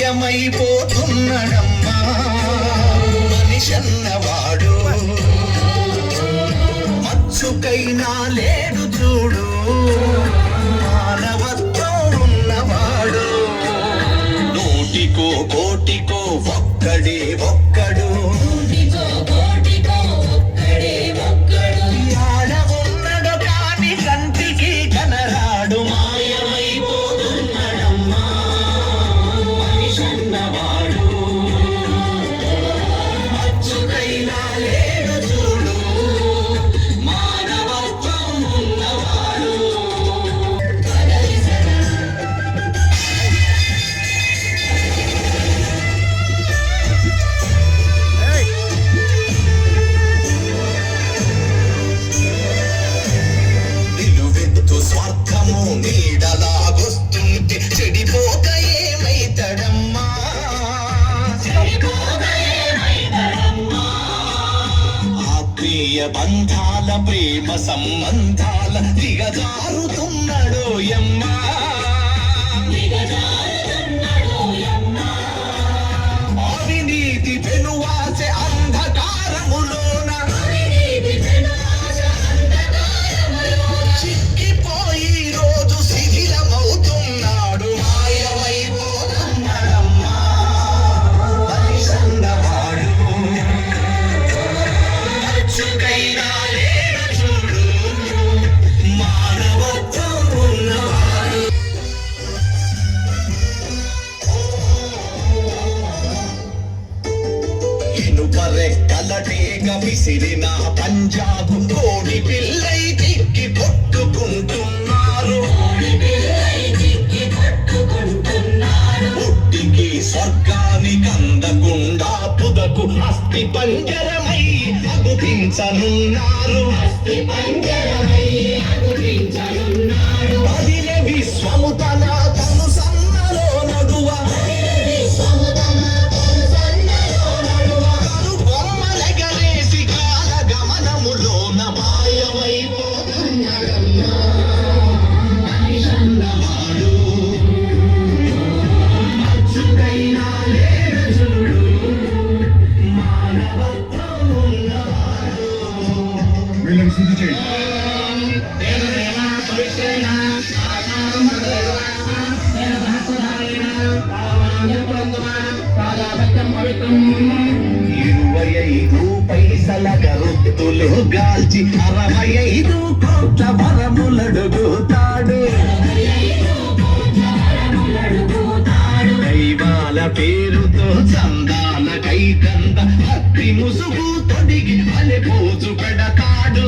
మాయమైపోతున్నడమ్మా మనిషన్నవాడు మచ్చుకైనా లేడు చూడు మానవత్వం ఉన్నవాడు నూటికో కోటికో ఒక్కడే ఒక్కడు బంధాల ప్రేమ సంబంధాల దిగజారుతున్నాడోయమ్మా అవినీతి పెనువాసే అంధకారములోన చిక్కిపోయి రోజు శిథిలమవుతున్నాడు మాయమైపోతున్నాడమ్మా మనిషన్నవాడు కలటేగ విసిరిన పంజాబు కోడి పిల్లై తిక్కి కొట్టుకుంటున్నారు పుట్టికి స్వర్గానికి అందకుండా పుదకు అస్థి పంజరమై అగుపించనున్నారు పదిన విశ్వము తన తను సన్నలో నడువ వీళ్ళని శుద్ధి చేయండి. పైసల గరుత్తులు గాల్చి 65 కోట్ల వరములడుగుతాడు దైవాల పేరుతో చందాల కైకంద భక్తి ముసుగు తొడిగి అలెపోజు పెడతాడు